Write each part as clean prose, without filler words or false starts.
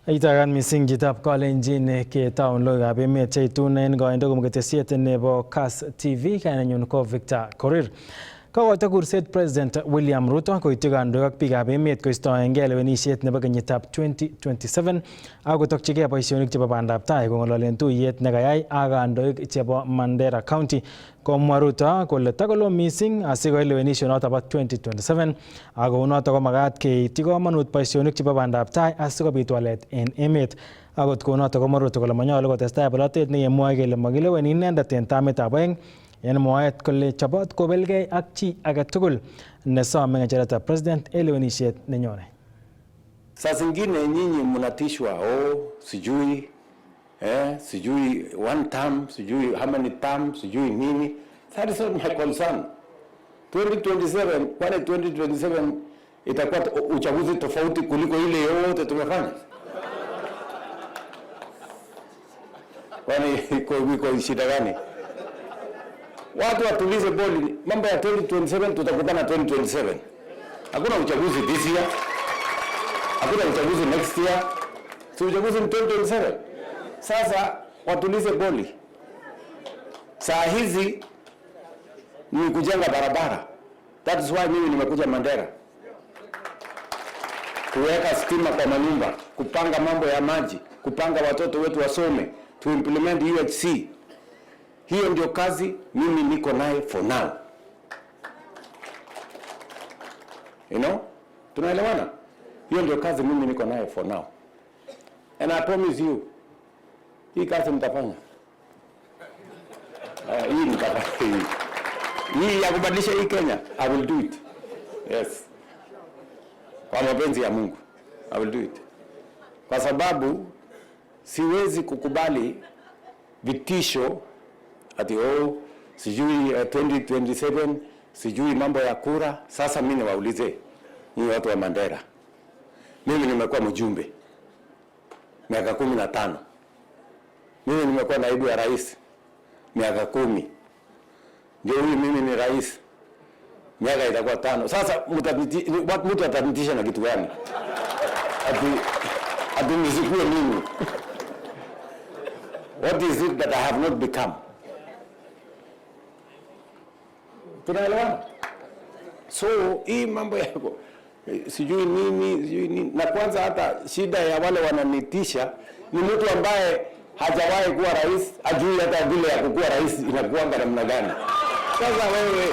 Itagan missing jitab kalenjin ke taon loikab emet cheitunen koindo komuketesiet nebo Kass TV kainenyu ko Victor Korir. Kokoito kurset President William Ruto koityi kandoik ak biikab emet koistoengei lewenisiet nebo kenyitab 2027 ak kotokyigei boisionik chebo bandab tai kong'ololen tuyet nekayai ak kandoik chebo Mandera County. Komwa Ruto kole takoloo missing asikoit lewenisionoto bo 2027 ak kounoto komagat keityi komonut boisionik chebo bandab tai asikobit walet en emet. Akot kounoto komwa Ruto kole manyolu kotestai bolotet nekemwoe kele makileweni inendet en tamitab oeng en mwaet kole chobot kobelgei ak chi age tugul nesome ng'echeretab president en lewenisiet nenyone. Saa zingine nyinyi mnatishwa sijui one term, sijui how many terms, sijui nini. That is not my concern. 2027, kwani 2027 itakuwa uchaguzi tofauti kuliko ile yote tumefanya? Kwani iko shida gani? Watu watulize boli, mambo ya 2027 tutakutana 2027. Hakuna uchaguzi this year. Hakuna uchaguzi next year. Si uchaguzi 2027. Sasa watulize boli. Saa hizi ni kujenga barabara. That is why mimi nimekuja Mandera. Kuweka stima kwa manyumba, kupanga mambo ya maji, kupanga watoto wetu wasome, to implement UHC. Hiyo ndio kazi mimi niko naye for now. You know? Tunaelewana? Hiyo ndio kazi mimi niko naye for now. And I promise you, hii kazi mtafanya. Hii mtafanya. Hii ya kubadilisha hii Kenya, I will do it. Yes. Kwa mapenzi ya Mungu, I will do it. Kwa sababu siwezi kukubali vitisho ati sijui 2027, sijui mambo ya kura. Sasa mimi niwaulize nyinyi watu wa Mandera. Mimi nimekuwa mjumbe miaka 15. Mimi nimekuwa naibu ya rais miaka 10. Ndio mimi ni rais. Miaka itakuwa 5. Sasa mtu atanitisha na kitu gani? Ati nisikue mimi. What is it that I have not become? Tunaelewana? So hii mambo yako sijui nini na kwanza hata shida ya wale wananitisha ni mtu ambaye hajawahi kuwa rais, ajui hata vile ya kuwa rais inakuwa namna gani. Sasa wewe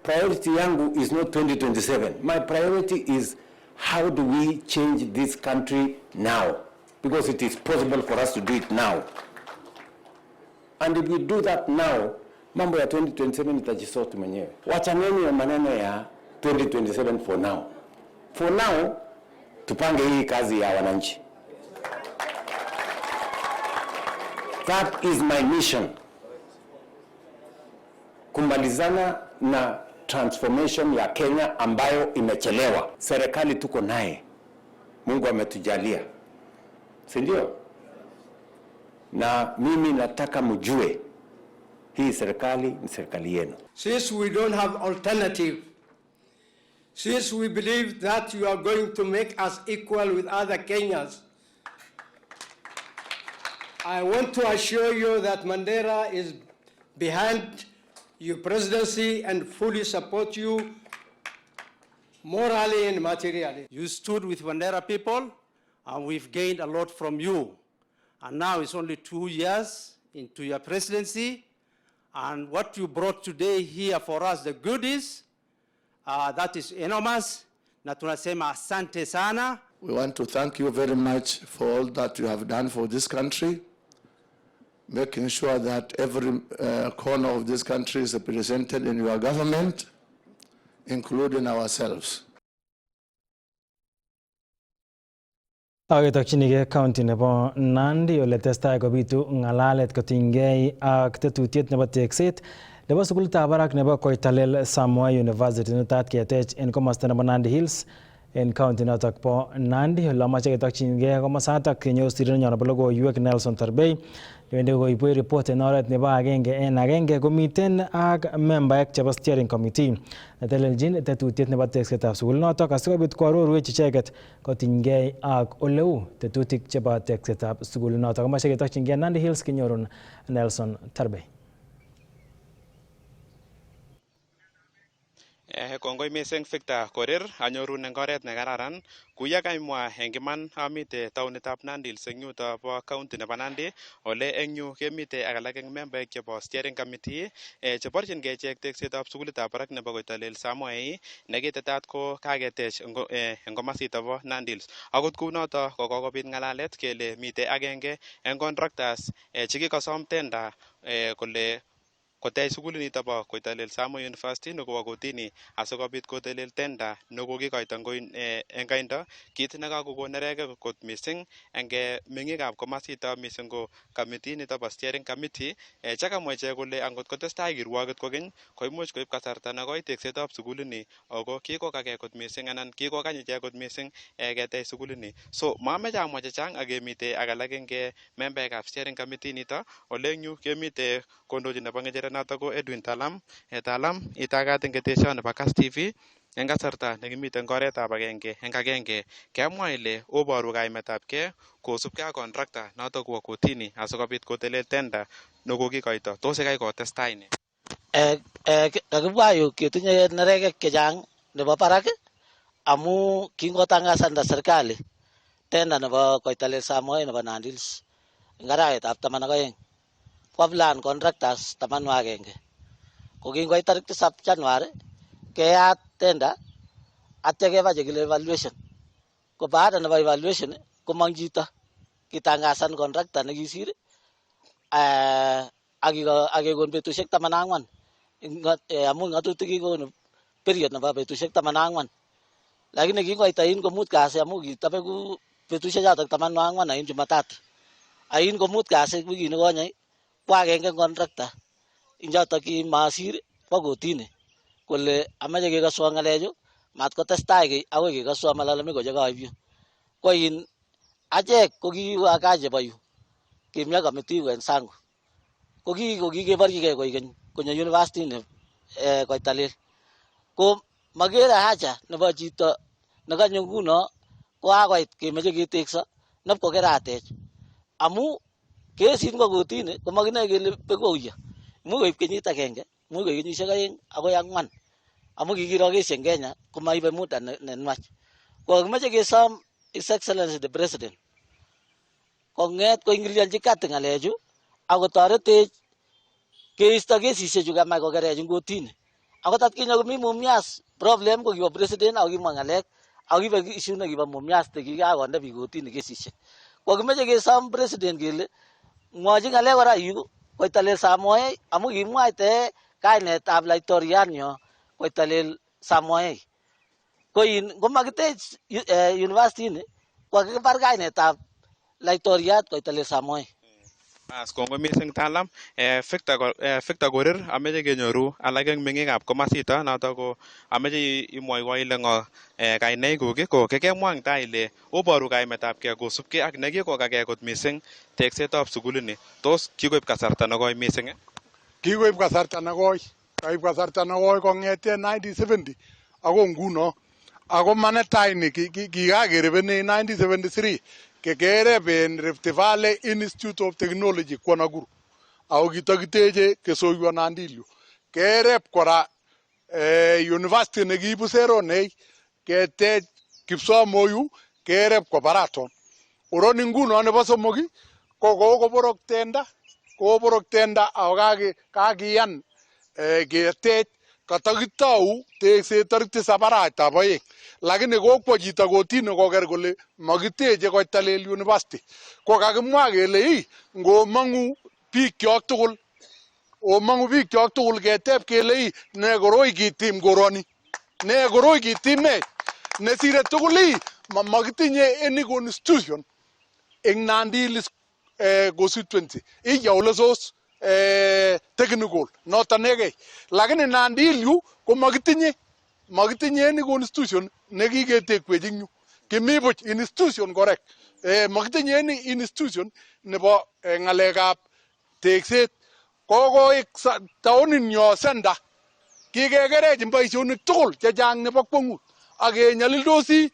priority yangu is not 2027. My priority is how do we change this country now, because it is possible for us to do it now. And if we do that now, mambo ya 2027 itajisort mwenyewe. Wachaneni na maneno ya 2027 for now. For now, tupange hii kazi ya wananchi. That is my mission. Kumalizana na transformation ya Kenya ambayo imechelewa. Serikali tuko naye. Mungu ametujalia. Si ndio? Na mimi nataka mjue hii serikali ni serikali yenu. Since we don't have alternative, since we believe that you are going to make us equal with other Kenyans, I want to assure you that Mandera is behind your presidency and fully support you morally and materially. You stood with Mandera people and we've gained a lot from you. And now it's only 2 years into your presidency. And what you brought today here for us, the goodies, that is enormous. Na tunasema asante sana. We want to thank you very much for all that you have done for this country, making sure that every corner of this country is represented in your government, including ourselves. Aketokchinigei county nebo Nandi ole testai kobitu ng'alalet kotinygei ak tetutiet nebo tekset nebo sukulitab barak nebo Koitalel Samoei University netat ketech en komosta nebo Nandi Hills en county notok po Nandi ole amache ketokyingei komosatak kenyor sirindenyo nebo logoiwek Nelson Tarbei wendi koibu report en oret nebo agenge en agenge komiten ak membaek chebo steering committee netelelchin tetutiet nebo teksetab sugulinotok asikobit koarorwech icheket kotinygei ak oleu tetutik chebo teksetab sugulinotok. Amache ketokyingei Nandi Hills kinyorun Nelson Tarbei. Kongoi mising Victor Korir, anyorun eng oret nekararan. Kuya kaimwa eng iman amite taonitab Nandi Hills eng yuto bo county nebo Nandi, ole eng yu kemite ak alak eng membaek chebo steering committee cheborchingei ichek teksetab sukulitab barak nebo Koitalel Samoei nekitetat ko kaketech eng komasito bo Nandi Hills. Akot kunoto ko kokobit ngalalet kele mite agenge eng contractors chekikosom tenda kole kotech sukulinito bo Koitalel Samoei University nekowo kotini asikobit kotelel tenda nekokikoito eng kaindo, kit nekakokon neregek kot mising eng meng'ikab komasito mising ko committee nito bo steering committee chekamwa ichek kole angot kotestai kirwoket kokeny koimuch koib kasarta nekoi teksetab sukulini ako kikokake kot mising anan kikokany ichek kot mising ketech sukulini. So mameche amwa chechang akemite ak alak eng membaekab steering committee nito ole eng yu kemite kondochi nebo ng'echeret noto ko Edwin Talam. Talam itagat eng keteshoni nebo Kass TV eng kasarta nekimite eng oretab agenge eng agenge kemwa ile oboru kaimetabkei kosubkei ak contractor noto kowo kotini asikobit kotelel tenda nekokikoito. Tos yekai kotestai ne? Kakibwa yu ketinye neregek chechang nebo barak amu kingotangazanda serikali tenda nebo Koitalel Samoei nebo Nandi Hills eng arawetab 12 kwa plan contractors 11 ko kingoit tarik 7 Januari keyat tenda atya keba chekile evaluation ko baada nebo evaluation komong chito kitangazan contractor nekisir akekon betusiek 14 amu ng'atutik kikonu period nebo betusiek 14 lakini kingoit ain komut kasi amu kitabeku betusiek chotok 14 ain Jumatatu ain komut kasi wikit nikonye kwa agenge contractor injotok kimasir kwa kotini kole amache kekaswo ng'alechu matkotestai kiy akoi kekaswo malalamiko chekaib yu ko in achek ko kiwa kaa chebo yu kimi committee yu en sangu ko kikeborchigei koikeny konyo university ni Koitalel ko makere haja nebo chito nekanyo nguno ko kakoit kemeche ketekso nepko keratech amu kesit kwa kotini komakinoe kele bekouyo imuch koib kenyit agenge imuch koib kenyisiek 2 akoi 4 amu kikiro kesi eng Kenya komaibe muda nenwach ko kimeche kesom His Excellency the President kong'et koingilionchi kati ng'alechu akotoretech keisto kesisiechu kamach kokerech eng kotini. Akot atkinye komi Mumias problem ko kiwo president akokimwa ng'alek akibe issue nekibo Mumias nekikakonde biik kotini kesisiek. Ko kimeche kesom president kele mwochi ng'alek kora yu Koitalel Samoei amu kimwaite kainetab laitoriatnyo Koitalel Samoei. Ko in ngomakitech university ni ko kikibar kainetab laitoriat Koitalel Samoei. Kongoi mising Talam. Victor Korir ameche kenyoru alak eng meng'ikab komasito noto ko ameche imwoiwo ile ng'o kainaikuk ko kekemwa eng tai ile oboru kaimetabkei kosubkei ak nekikokake kot mising teksetab sukulini. Tos kikoib kasarta nekoi mising? Kikoib kasarta nekoi. Kaib kasarta nekoi kong'ete 1970 ako nguno. Ako manetai ni kikakerepene 1973 kekerep en Rift Valley Institute of Technology kwa Nakuru. Ako kitakiteche kesoiwo Nandi Hills. Kerep kora university nekiibu seronei ketech Kipsomoyu kerep kwa Baraton. Oroni nguno nebo somok ko kokoborok tenda ako kakiyan ketech katakitou tekset tarik 7 arawetab 2 lakini kokwo chito kotini koker kole makiteche Koitalel University ko kakimwa kele ngomong'u bikyok tugul keteb kele ne koroi kitim koroni ne koroi kitim nesire tugul makitinye any constitution eng Nandi Hills constituency iya ole sos technical noton nekei lakini Nandi Hills yu ko makitinye makitinye ni constitution nekiketekwech ing yu kimi buch institution correct makitinye ni institution nebo ngalekab tekset kokoik taonin yo senda kikekerech boisionik tugul chechang nebo kwangut ak kenyalildosi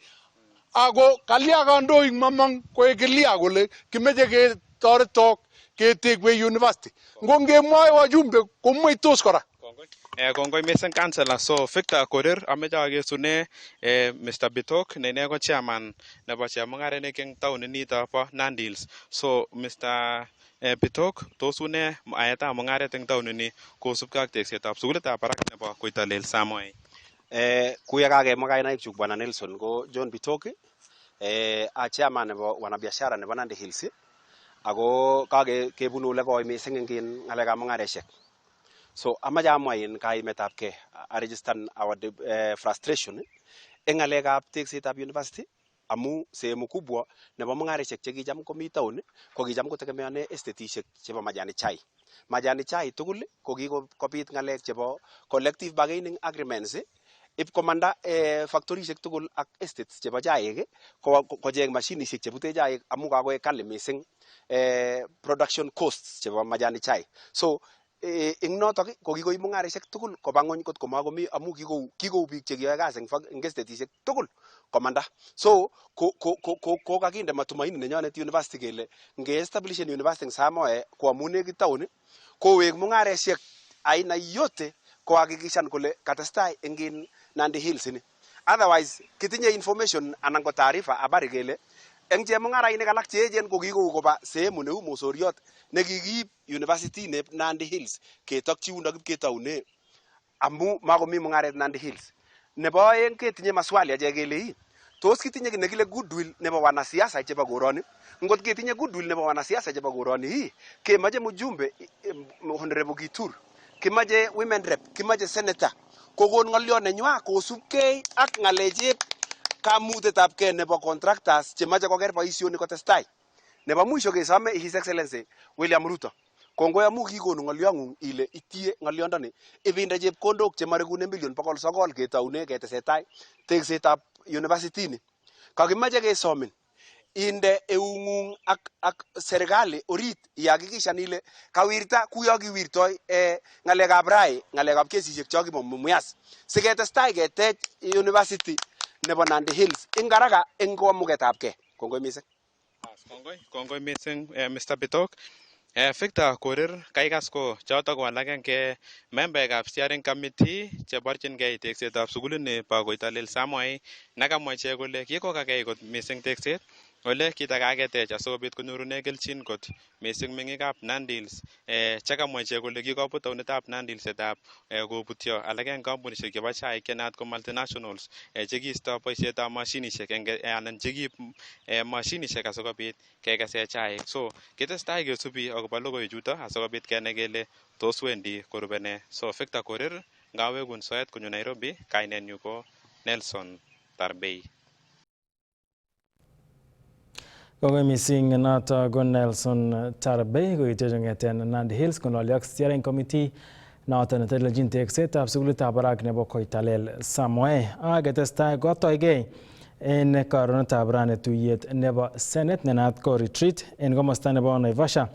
ako kalya kandoik mamang koek clear kole kimeche ketoretok ketekwech university ngo ngemwoe wajumbe komweitos kora. Kongoi missing councillor. So Victor Korir ameche akesune Mr. Bitok ne ine ko chairman nebo chemungarenik eng town nito bo Nandi Hills. So Mr. Bitok tos une aetab mungaret eng town ni kosubkei ak teksetab sukulitab barak nebo Koitalel Samoei. Kuya kakemwa kainaik chuk Bwana Nelson ko John Bitok a chairman nebo wanabiashara nebo Nandi Hills ako kakebunu ole koi missing eng ngalekab mungaresiek. So amache amwa kaimetab ke a register our frustration eng ngalekab teksetab university amu sehemu kubwa nebo mungaresiek chekicham komi town ko kicham kotegemeane estetishek chebo majani chai. Majani chai tugul ko kikobit ngalek chebo collective bargaining agreements ip komanda factorishek tugul ak estates chebo chaik kocheng mashinishek chebute chaik amu kakoek kali missing production costs chebo majani chai. So ing notok ko kikoib mungaresiek tugul koba ngony kot komakomi amu kikou biik chekiyoe kasi eng estetishek tugul komanda. So ko kakinde matumaini nenyonet university kele ngeestablishen university eng Samoe ko amu nekit town kowek mungaresiek aina yote kohakikishan kole katestai eng Nandi Hills ni. Otherwise kitinye information anan ko taarifa habari kele eng chemungarainik alak cheechen ko kikou koba sehemu neu mosoriot nekikiib university ne Nandi Hills ketokchi yundo kipketoune amu makomi mungaret Nandi Hills. Nebo aeng ketinye maswali ache kele tos kitinye ki nekile goodwill nebo wanasiasa chebo koroni. Ngot ketinye goodwill nebo wanasiasa chebo koroni kemache mjumbe Honorable Gitur, kimache women rep, kimache senator kokon ng'oliot nenywa kosubkei ak ng'alechep kamutetab ke nebo contractors chemache koker boisioni kotestai. Nebo mwisho kesome His Excellency William Ruto kongoi amu kikonu ng'oliong'ung ile itie ng'oliondoni ibinde chepkondok chemarekune million 900 ketoune ketesetai teksetab university ni. Kakimache kesomin inde eung'ung ak serikali orit ihakikishan ile kawirta kuyo kiwirtoi ngalekab rai, ngalekab kesishek cho kimomuyas siketestai ketech university nebo Nandi Hills ing haraka eng kamugetab ke. Kongoi missing. Kongoi missing Mr. Bitok. Victor Korir kaikas ko chotok ko alak eng membeekab steering committee cheborchingei teksetab sukulini bo Koitalel Samoei nakamwa ichek kole kikokagei kot missing tekset ole kitakaketech asikobit konyorune kelchin kot missing meng'ikab Nandi Hills chekamwa ichek kole kikobut taunetab Nandi Hillsetab kobutyo alak eng kampunishek chebo chaik chenaat ko multinationals chekiisto boisietab mashinishek anan chekiib mashinishek asikobit kekese chaik. So kitestai kesubi akobo logoichuto asikobit kenai kele tos wendi korube ne. So Victor Korir ngawekun soet konyo Nairobi, kainenyu ko Nelson Tarbei. Kongoi missing noto ko Nelson Tarbei koite kong'eten Nandi Hills kong'ololi ak steering committee noto netelelchin teksetab sukulitab barak nebo Koitalel Samoei aketestai kotoigei en karonetab rani tuyet nebo Senate nenaat ko retreat en komosta nebo Naivasha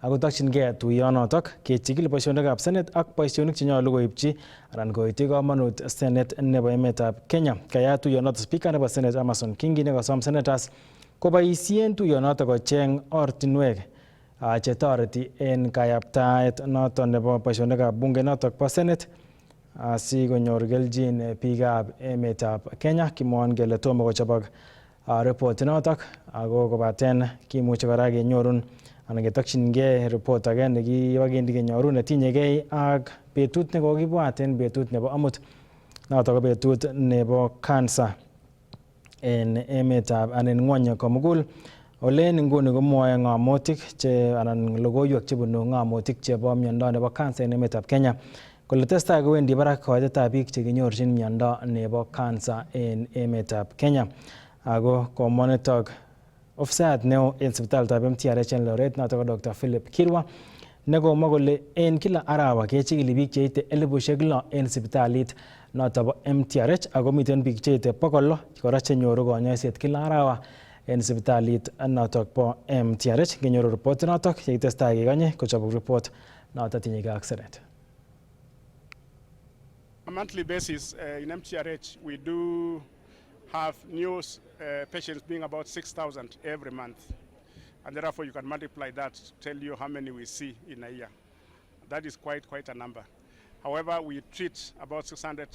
ako tokyingei tuyonotok kechikil boisionikab Senate ak boisionik chenyolu koipchi anan koityi komonut Senate nebo emetab Kenya. Kayat tuyonotok Speaker nebo Senate Amason Kingi nekosom senators koboisien tuyonotok kocheng ortinwek chetoreti en kayaptaet noton nebo boisionikab bunge notok bo Senate asikonyor kelchin biikab emetab Kenya. Kimwon kele tomo kochobok report notok ako kobaten kimuche kora kenyorun anan ketokyingei report age nekibakendi kenyoru netinyegei ak betut nekokibwat en betut nebo amut notok ko betut nebo cancer en emetab anan ngwony komugul. Olen nguni komwoe ng'amotik anan logoiwek chebunu ng'amotik chebo miondo nebo cancer en emetab Kenya kole testai kowendi barak koitetab biik chekinyorchin miondo nebo cancer en emetab Kenya. Ako komwa nitok ofisayat neo en sipitalitab MTRH en Eldoret notok ko Dr. Philip Kirwa nekomwa kole en kila arawa kechikili biik cheite 6,000 en sipitalit noto bo MTRH ako miten biik cheite 100 kora chenyoru konyoiset kila arawa en sipitalit notok bo MTRH. Ngenyoru report notok yekitestai kekonye kochobok report notok tinyegei ak Senate. On a monthly basis in MTRH, we do have new patients being about 6,000 every month. And therefore, you can multiply that to tell you how many we see in a year. That is quite a number. However, we treat about 600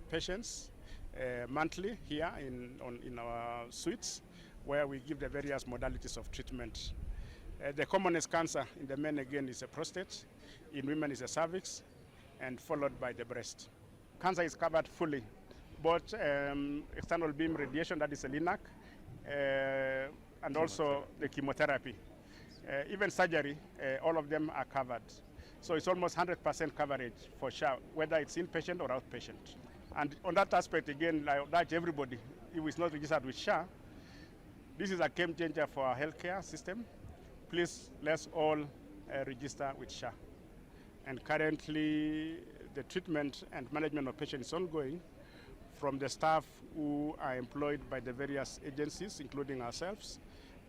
patients monthly here in our suites, where we give the various modalities of treatment. The commonest cancer in the men, again, is a prostate. In women, is a cervix, and followed by the breast. Cancer is covered fully, both external beam radiation, that is a LINAC, and also the chemotherapy. Even surgery, all of them are covered. So it's almost 100% coverage for SHA, whether it's inpatient or outpatient. And on that aspect, again, I urge everybody, who is not registered with SHA, this is a game changer for our healthcare system. Please, let's all register with SHA. And currently, the treatment and management of patients is ongoing from the staff who are employed by the various agencies, including ourselves,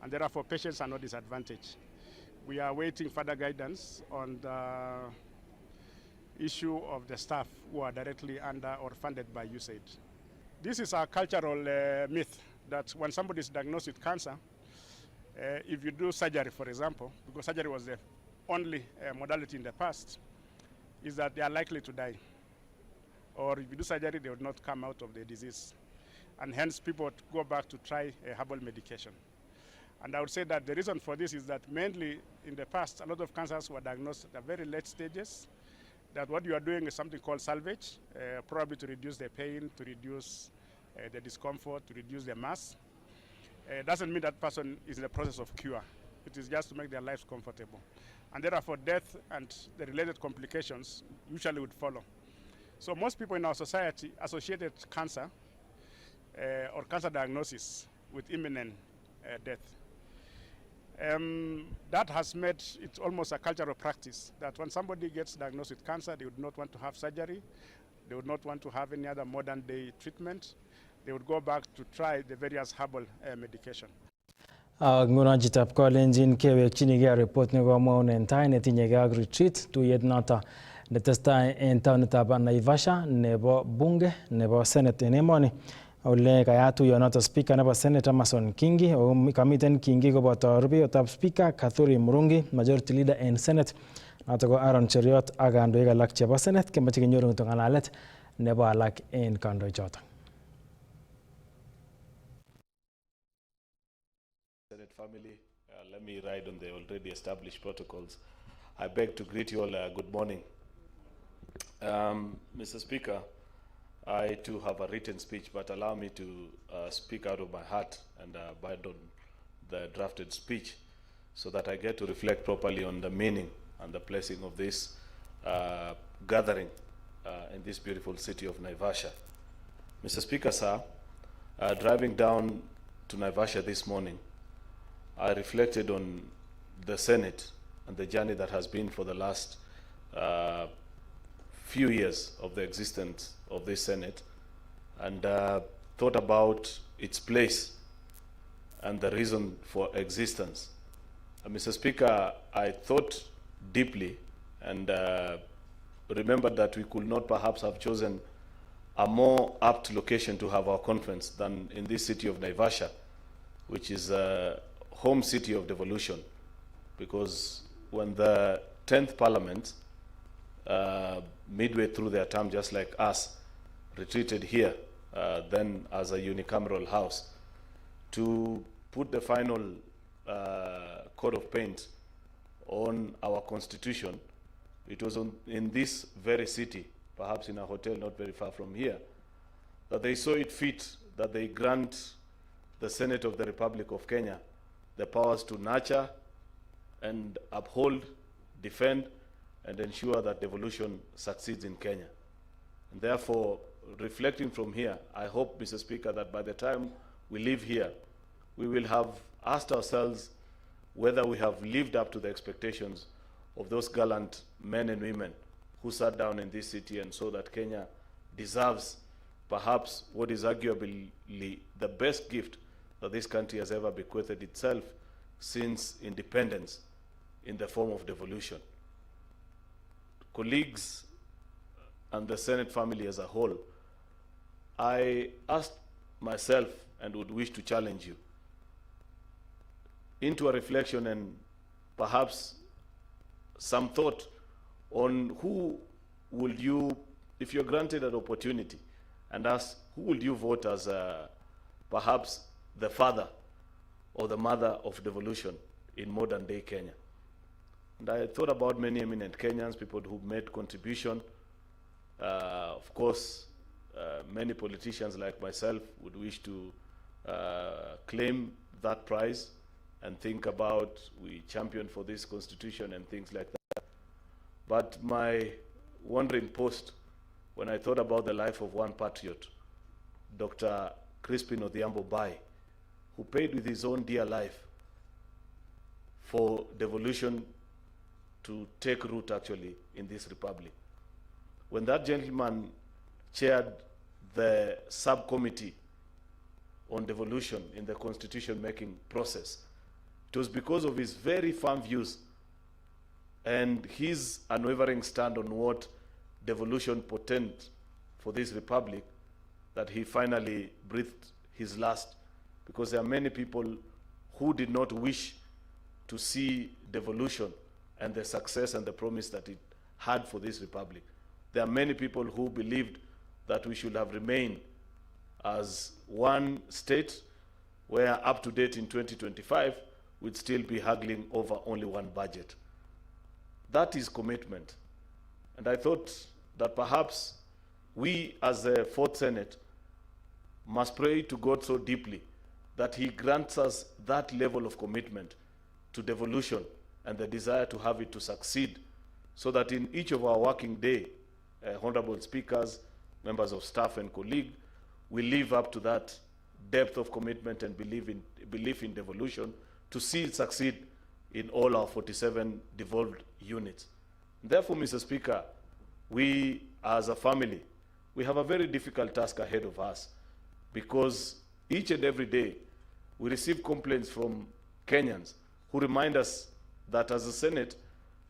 and therefore patients are not disadvantaged. We are waiting further guidance on the issue of the staff who are directly under or funded by USAID. This is a cultural myth that when somebody is diagnosed with cancer, if you do surgery, for example, because surgery was the only modality in the past, is that they are likely to die. Or if you do surgery, they would not come out of the disease. And hence people go back to try a herbal medication. And I would say that the reason for this is that mainly in the past, a lot of cancers were diagnosed at very late stages, that what you are doing is something called salvage, probably to reduce the pain, to reduce the discomfort, to reduce the mass. Doesn't mean that person is in the process of cure. It is just to make their lives comfortable. And therefore death and the related complications usually would follow. So most people in our society associated cancer or cancer diagnosis with imminent death. That has made it almost a cultural practice that when somebody gets diagnosed with cancer, they would not want to have surgery, they would not want to have any other modern day treatment. They would go back to try the various herbal medication. Nguno chitab kolenjin kewekchinigei report nekomwaun en tai netinyegei ak retreat tuyet noto netestai en taonitab Naivasha nebo bunge nebo Senate en emoni. Ole kayat tuyonoto speaker nebo Senate Amason Kingi, o kamiten Kingi koboto rubeiwotab speaker Kathuri Murungi, majority leader en Senate noto ko Aaron Cheriot ak kandoik alak chebo Senate kemoche kenyoru ng'alalet nebo alak en kandoichoto. Family, let me ride on the already established protocols. I beg to greet you all good morning. Mr. Speaker, I too have a written speech, but allow me to speak out of my heart and abandon the drafted speech so that I get to reflect properly on the meaning and the placing of this gathering in this beautiful city of Naivasha. Mr. Speaker, sir, driving down to Naivasha this morning, I reflected on the Senate and the journey that has been for the last few years of the existence of this Senate, and thought about its place and the reason for existence. Mr. Speaker, I thought deeply and remembered that we could not perhaps have chosen a more apt location to have our conference than in this city of Naivasha, which is home city of devolution, because when the 10th Parliament, midway through their term, just like us, retreated here, then as a unicameral house, to put the final coat of paint on our constitution, it was in this very city, perhaps in a hotel not very far from here, that they saw it fit that they grant the Senate of the Republic of Kenya the powers to nurture and uphold, defend, and ensure that devolution succeeds in Kenya. And therefore, reflecting from here, I hope, Mr. Speaker, that by the time we leave here, we will have asked ourselves whether we have lived up to the expectations of those gallant men and women who sat down in this city and saw that Kenya deserves perhaps what is arguably the best gift that this country has ever bequeathed itself since independence, in the form of devolution. Colleagues and the Senate family as a whole, I asked myself and would wish to challenge you into a reflection and perhaps some thought on who would you, if you're granted an opportunity, and ask who would you vote as perhaps the father or the mother of devolution in modern day Kenya. And I thought about many eminent Kenyans, people who made contribution. Of course, many politicians like myself would wish to claim that prize and think about we championed for this constitution and things like that. But my wandering post, when I thought about the life of one patriot, Dr. Crispin Odhiambo Bai, who paid with his own dear life for devolution to take root actually in this republic. When that gentleman chaired the subcommittee on devolution in the constitution-making process, it was because of his very firm views and his unwavering stand on what devolution portended for this republic that he finally breathed his last, because there are many people who did not wish to see devolution and the success and the promise that it had for this republic. There are many people who believed that we should have remained as one state where up to date in 2025 we'd still be haggling over only one budget. That is commitment. And I thought that perhaps we as the Fourth Senate must pray to God so deeply that he grants us that level of commitment to devolution and the desire to have it to succeed, so that in each of our working day, honorable speakers, members of staff and colleagues, we live up to that depth of commitment and belief in devolution to see it succeed in all our 47 devolved units. Therefore, Mr. Speaker, we as a family, we have a very difficult task ahead of us, because each and every day we receive complaints from Kenyans who remind us that as a Senate,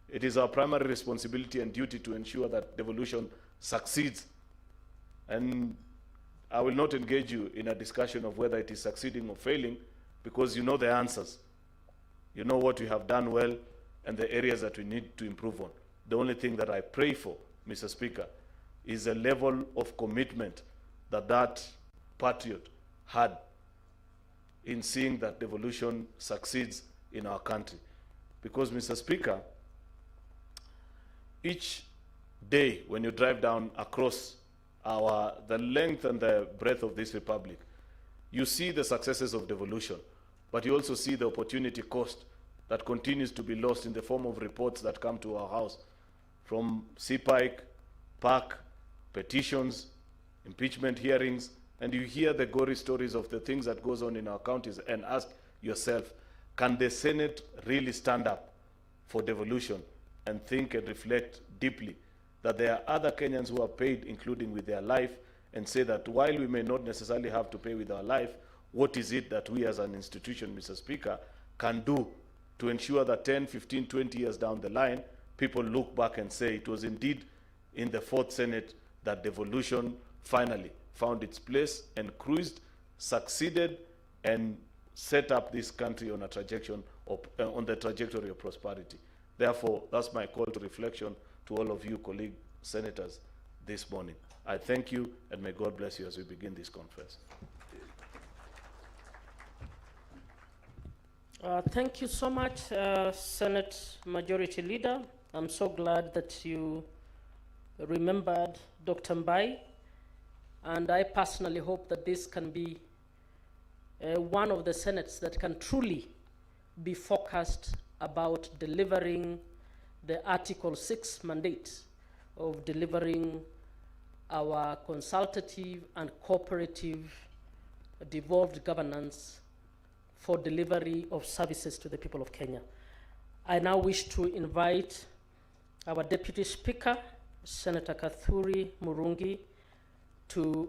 it is our primary responsibility and duty to ensure that devolution succeeds. And I will not engage you in a discussion of whether it is succeeding or failing, because you know the answers. You know what we have done well and the areas that we need to improve on. The only thing that I pray for, Mr. Speaker, is a level of commitment that that patriot had in seeing that devolution succeeds in our country. Because, Mr. Speaker, each day when you drive down across the length and the breadth of this republic, you see the successes of devolution, but you also see the opportunity cost that continues to be lost in the form of reports that come to our house from CPIC, PAC, petitions, impeachment hearings, and you hear the gory stories of the things that goes on in our counties and ask yourself, can the Senate really stand up for devolution and think and reflect deeply that there are other Kenyans who are paid, including with their life, and say that while we may not necessarily have to pay with our life, what is it that we as an institution, Mr. Speaker, can do to ensure that 10, 15, 20 years down the line, people look back and say it was indeed in the Fourth Senate that devolution finally found its place and cruised, succeeded, and set up this country on a trajectory on the trajectory of prosperity. Therefore, that's my call to reflection to all of you, colleague senators, this morning. I thank you, and may God bless you as we begin this conference. Thank you so much, Senate Majority Leader. I'm so glad that you remembered Dr. Mbai, and I personally hope that this can be one of the Senates that can truly be focused about delivering the Article 6 mandate of delivering our consultative and cooperative devolved governance for delivery of services to the people of Kenya. I now wish to invite our Deputy Speaker, Senator Kathuri Murungi, to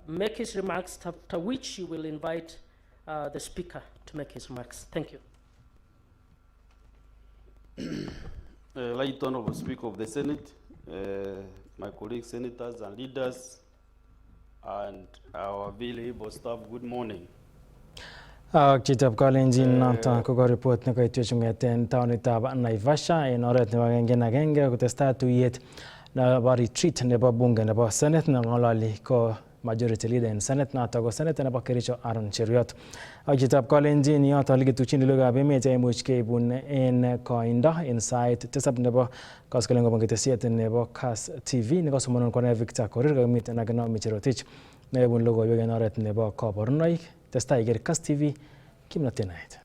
make his remarks, after which you will invite the Speaker to make his remarks. Thank you. Right Honorable Speaker of the Senate, my colleagues, senators and leaders, and our available staff, good morning. Chitab Kalenjin noton ko report nekoitwech kong'eten taonitab Naivasha en oret nebo agenge kotestai tuyet nebo retreat nebo bunge nebo Senate neng'ololi ko majority leader en Senate noton ko Senator nebo Kericho Aaron Cheruiyot. Ak chitab Kalenjin yoton lekituchin logoiwekab emet cheimuch keibun en koindo en sait tisab nebo koskoleng kobun ketesiet nebo Kass TV nekosomonun kone Victor Korir kakimiten ak Naomi Cherotich neibun logoiwek en oret nebo kaborunoik. Testai iker Kass TV kimnatet naet.